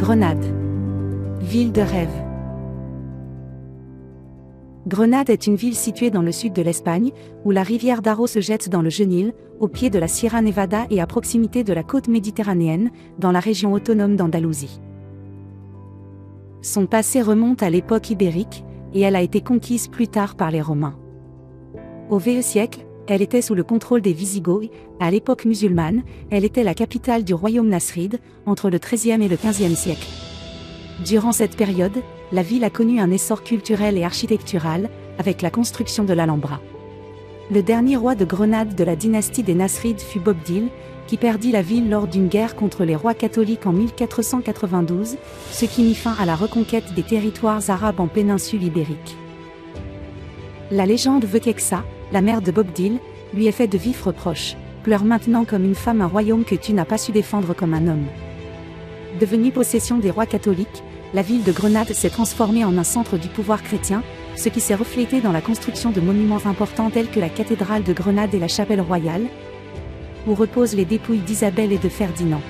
Grenade. Ville de rêve. Grenade est une ville située dans le sud de l'Espagne, où la rivière Darro se jette dans le Genil, au pied de la Sierra Nevada et à proximité de la côte méditerranéenne, dans la région autonome d'Andalousie. Son passé remonte à l'époque ibérique, et elle a été conquise plus tard par les Romains. Au VIe siècle, elle était sous le contrôle des Wisigoths. À l'époque musulmane, elle était la capitale du royaume nasride, entre le XIIIe et le XVe siècle. Durant cette période, la ville a connu un essor culturel et architectural, avec la construction de l'Alhambra. Le dernier roi de Grenade de la dynastie des Nasrides fut Boabdil, qui perdit la ville lors d'une guerre contre les rois catholiques en 1492, ce qui mit fin à la reconquête des territoires arabes en péninsule ibérique. La légende veut qu'Exa, la mère de Boabdil, lui ait fait de vifs reproches. « Pleure maintenant comme une femme un royaume que tu n'as pas su défendre comme un homme. » Devenue possession des rois catholiques, la ville de Grenade s'est transformée en un centre du pouvoir chrétien, ce qui s'est reflété dans la construction de monuments importants tels que la cathédrale de Grenade et la chapelle royale, où reposent les dépouilles d'Isabelle et de Ferdinand.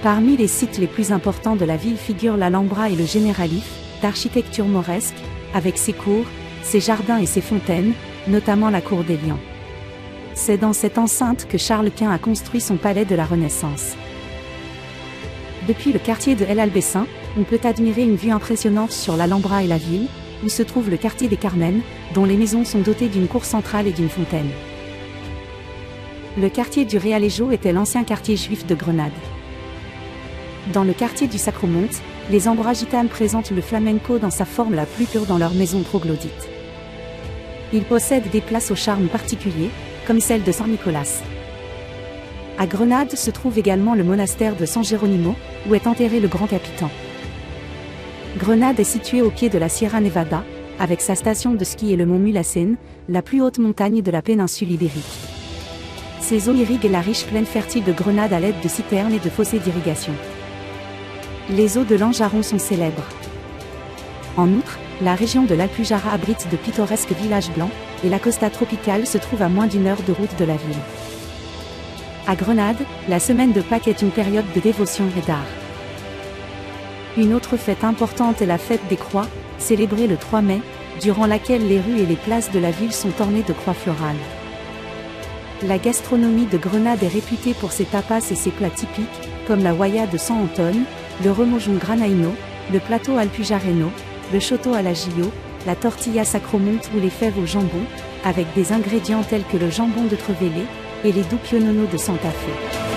Parmi les sites les plus importants de la ville figurent l'Alhambra et le Generalif, d'architecture mauresque, avec ses cours, ses jardins et ses fontaines, notamment la cour des Lions. C'est dans cette enceinte que Charles Quint a construit son palais de la Renaissance. Depuis le quartier de El Albaycin, on peut admirer une vue impressionnante sur l'Alhambra et la ville, où se trouve le quartier des Carmen, dont les maisons sont dotées d'une cour centrale et d'une fontaine. Le quartier du Realejo était l'ancien quartier juif de Grenade. Dans le quartier du Sacromont, les Ambra gitanes présentent le flamenco dans sa forme la plus pure dans leurs maisons troglodytes. Ils possèdent des places au charme particulier, comme celle de San Nicolas. À Grenade se trouve également le monastère de San Geronimo, où est enterré le grand capitan. Grenade est située au pied de la Sierra Nevada, avec sa station de ski et le mont Mulhacén, la plus haute montagne de la péninsule ibérique. Ses eaux irriguent la riche plaine fertile de Grenade à l'aide de citernes et de fossés d'irrigation. Les eaux de l'Anjaron sont célèbres. En outre, la région de l'Alpujarra abrite de pittoresques villages blancs, et la costa tropicale se trouve à moins d'une heure de route de la ville. À Grenade, la semaine de Pâques est une période de dévotion et d'art. Une autre fête importante est la fête des Croix, célébrée le 3 mai, durant laquelle les rues et les places de la ville sont ornées de croix florales. La gastronomie de Grenade est réputée pour ses tapas et ses plats typiques, comme la huaya de San Antón, le remojon granaino, le plateau alpujarreno, le choto à la gillo, la tortilla sacromont ou les fèves au jambon, avec des ingrédients tels que le jambon de Trevélé et les dupionono de Santa Fe.